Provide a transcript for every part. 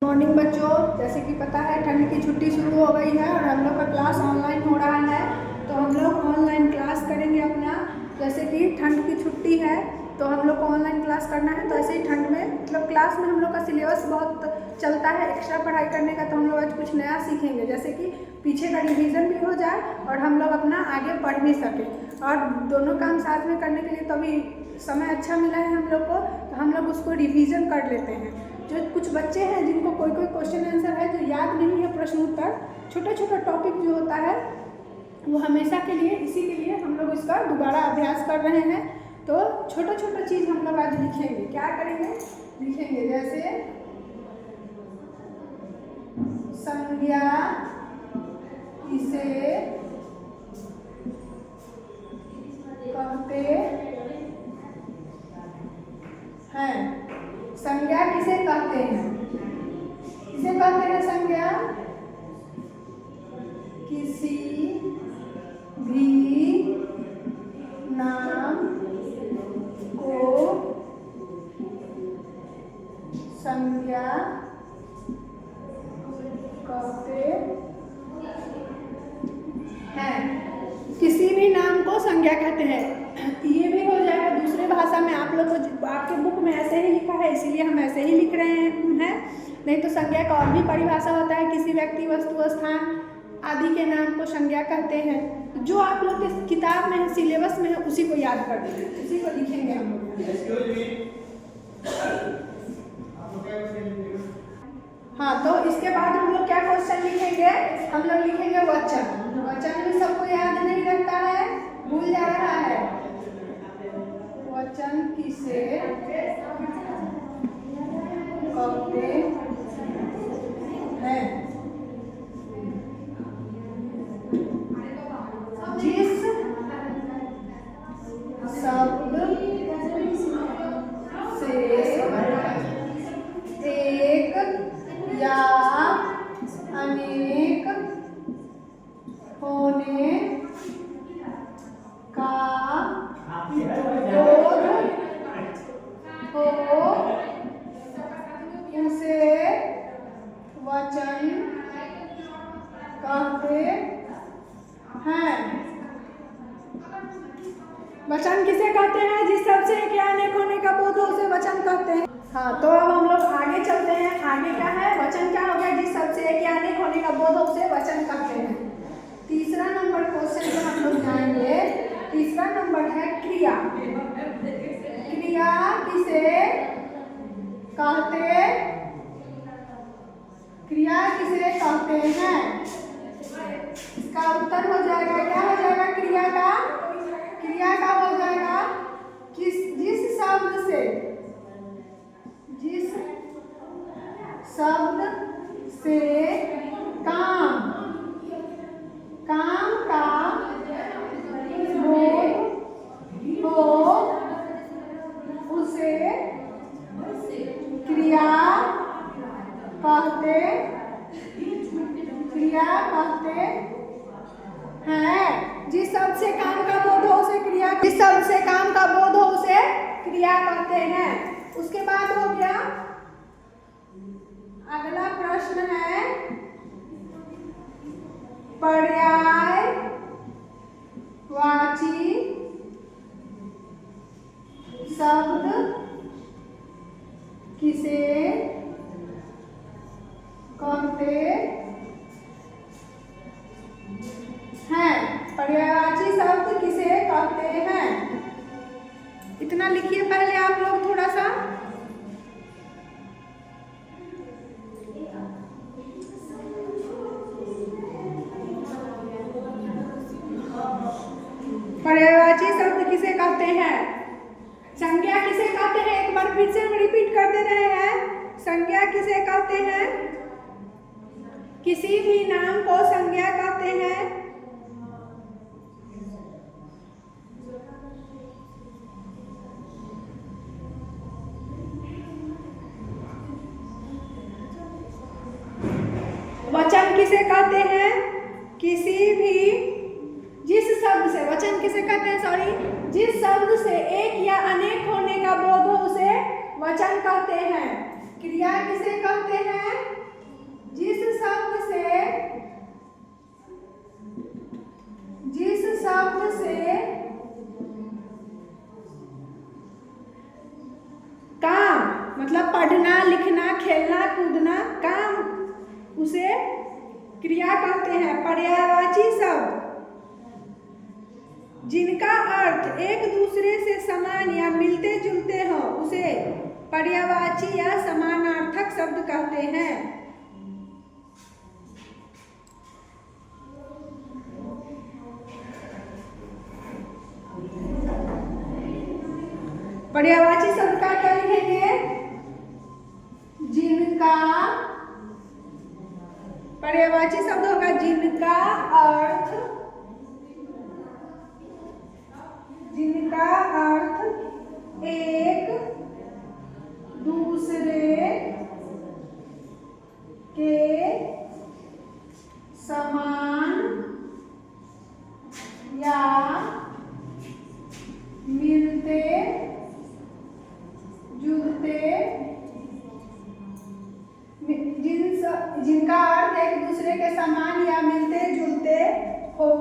Morning बच्चों, जैसे कि पता है ठंड की छुट्टी शुरू हो गई है और हम लोग का क्लास ऑनलाइन हो रहा है। तो हम लोग ऑनलाइन क्लास करेंगे अपना। जैसे कि ठंड की छुट्टी है तो हम लोग को ऑनलाइन क्लास करना है। तो ऐसे ही ठंड में मतलब क्लास में हम लोग का सिलेबस बहुत चलता है एक्स्ट्रा पढ़ाई करने का। तो हम लोग आज कुछ नया सीखेंगे, जैसे कि पीछे का रिवीजन भी हो जाए और हम लोग अपना आगे पढ़ भी सकें। और दोनों काम साथ में करने के लिए तो अभी समय अच्छा मिला है हम लोग को, तो हम लोग उसको रिवीजन कर लेते हैं। जो कुछ बच्चे हैं जिनको कोई क्वेश्चन आंसर है जो याद नहीं है, प्रश्न उत्तर छोटा छोटा टॉपिक जो होता है वो हमेशा के लिए, इसी के लिए हम लोग इसका दोबारा अभ्यास कर रहे हैं। तो छोटा छोटा चीज़ हम लोग आज लिखेंगे। क्या करेंगे? लिखेंगे जैसे संज्ञा किसे कहते हैं। संज्ञा किसे कहते हैं? किसे कहते हैं संज्ञा? किसी भी नाम को संज्ञा कहते हैं। किसी भी नाम को संज्ञा कहते हैं। ये भी हो जाएगा दूसरे भाषा में। आप लोग को आपके बुक में ऐसे ही लिखा है, इसीलिए हम ऐसे ही लिख रहे हैं। नहीं तो संज्ञा का और भी परिभाषा होता है। किसी व्यक्ति, वस्तु, स्थान आदि के नाम को संज्ञा कहते हैं। जो आप लोग के किताब में है, सिलेबस में है, उसी को याद कर देंगे, उसी को लिखेंगे हम लोग। हाँ, तो इसके बाद हम लोग क्या क्वेश्चन लिखेंगे? हम लोग लिखेंगे वचन। वचन भी सबको याद नहीं रहता है, भूल जा रहा है। वचन किसे कहते हैं? जिस शब्द से एक या अनेक होने का बोध हो, उसे वचन कहते हैं। वचन किसे कहते हैं? जिस शब्द से एक या अनेक होने का बोध हो, उसे वचन कहते हैं। हाँ, तो अब हम लोग आगे चलते हैं। आगे क्या है? वचन क्या हो गया? जिस शब्द से एक या अनेक होने का बोध हो, उसे वचन कहते हैं। तीसरा नंबर क्वेश्चन जो हम लोग जाएंगे, तीसरा नंबर है क्रिया। क्रिया किसे कहते? क्रिया किसे कहते हैं? इसका उत्तर हो जाएगा, क्या हो जाएगा क्रिया का? क्रिया का हो जाएगा जिस शब्द से, जिस शब्द से काम का बोध हो, उसे क्रिया कहते हैं। जिस शब्द से काम का बोध हो उसे क्रिया, जिस शब्द से काम का बोध हो उसे क्रिया कहते हैं। उसके बाद हो गया अगला प्रश्न है पर्यायवाची शब्द किसे कहते हैं? पर्यायवाची शब्द किसे कहते हैं? इतना लिखिए पहले आप लोग थोड़ा सा। पर्यायवाची शब्द किसे कहते हैं? संज्ञा किसे कहते हैं? एक बार फिर से हम रिपीट कर दे रहे हैं। संज्ञा किसे कहते हैं? किसी भी नाम को संज्ञा कहते हैं। वचन किसे कहते हैं? किसी भी, जिस शब्द से, वचन किसे कहते हैं, सॉरी, जिस शब्द से एक या अनेक होने का बोध हो उसे वचन कहते हैं। क्रिया किसे कहते हैं? क्रिया कहते हैं। पर्यायवाची शब्द जिनका अर्थ एक दूसरे से समान या मिलते जुलते हो उसे पर्यायवाची या समानार्थक शब्द कहते हैं। पर्यायवाची शब्द का क्या लिखेंगे? जिनका, पर्यायवाची शब्द होगा जिनका अर्थ एक दूसरे के समान या मिलते जुलते, जिनका अर्थ एक दूसरे के समान या मिलते जुलते हो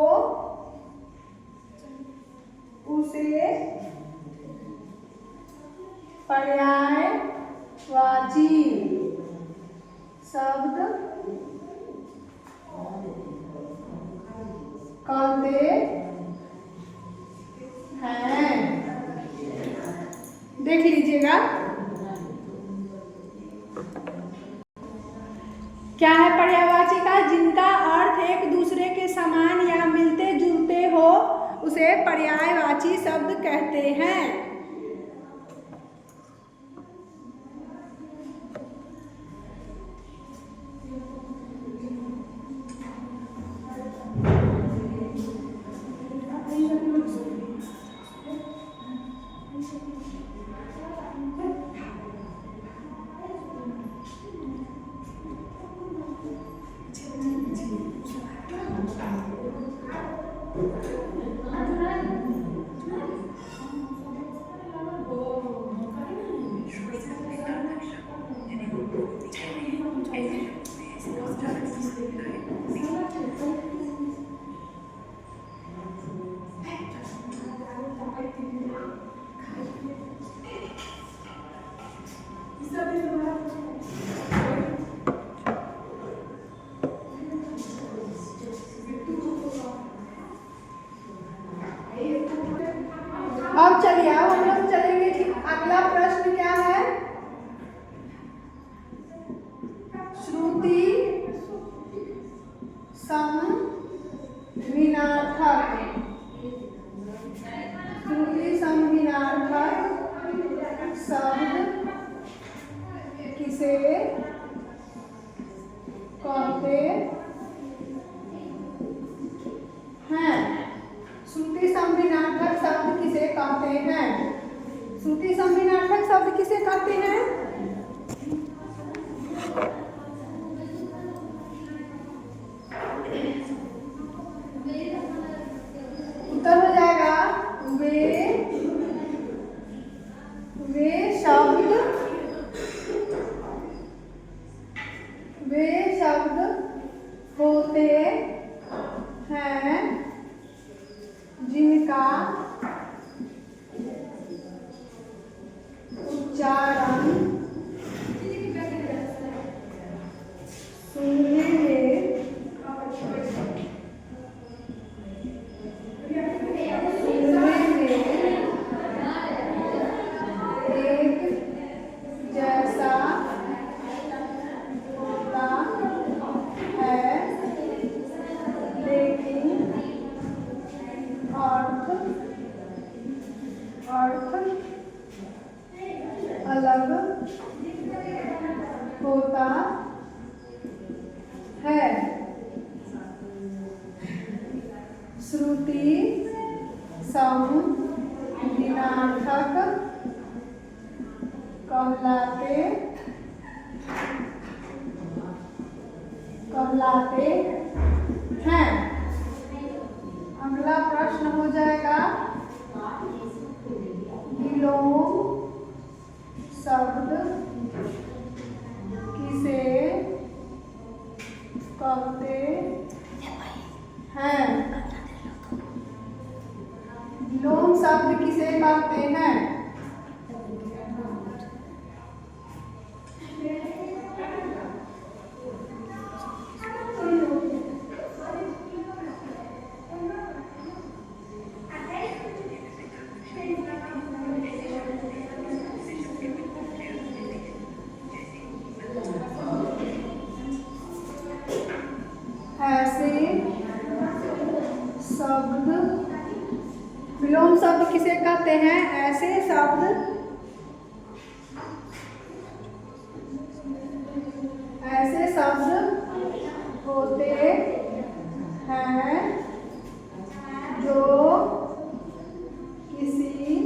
उसे पर्यायवाची शब्द कहते हैं। देख लीजिएगा क्या है पर्यायवाची का? जिनका अर्थ एक दूसरे के समान या मिलते जुलते हो उसे पर्यायवाची शब्द कहते हैं। अब चलिए अब हम लोग चलेंगे कि अगला प्रश्न क्या है? श्रुति समविनार्थक, श्रुति समविनार्थक शब्द किसे कहते हैं? श्रुति समविनार्थक शब्द किसे कहते हैं? श्रुति समविनार्थक शब्द किसे कहते हैं? उत्तर हो जाएगा वे शब्द होते हैं जिनका उच्चारण सुनने में एक जैसा होता है लेकिन अर्थ अलग होता है। श्रुति समविनार्थक कहलाते हैं। अगला प्रश्न हो जाएगा विलोम शब्द किसे कहते हैं? विलोम शब्द किसे कहते हैं? विलोम शब्द किसे कहते हैं? ऐसे शब्द होते हैं जो किसी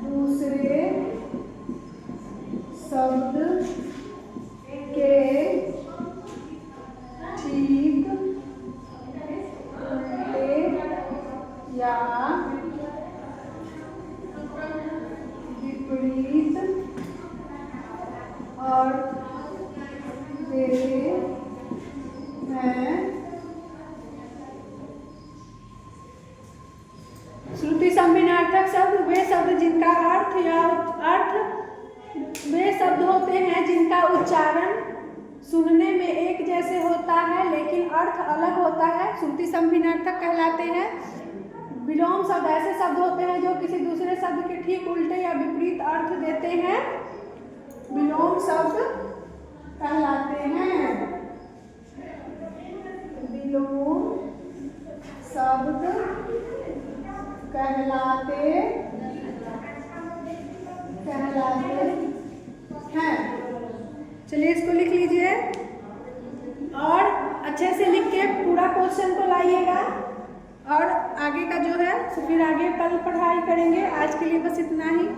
दूसरे शब्द के ठीक उल्टे या विपरीत अर्थ देते हैं। श्रुति सम्मिनार्थक शब्द वे शब्द जिनका वे शब्द होते हैं जिनका उच्चारण सुनने में एक जैसे होता है लेकिन अर्थ अलग होता है, श्रुति सम्मिनार्थक कहलाते हैं। विलोम शब्द ऐसे शब्द होते हैं जो किसी दूसरे शब्द के ठीक उल्टे या विपरीत अर्थ देते हैं, विलोम शब्द कहलाते हैं। विलोम शब्द कहलाते हैं। चलिए इसको लिख लीजिए और अच्छे से लिख के पूरा क्वेश्चन को लाइएगा और आगे का जो है तो फिर आगे कल पढ़ाई करेंगे। आज के लिए बस इतना ही।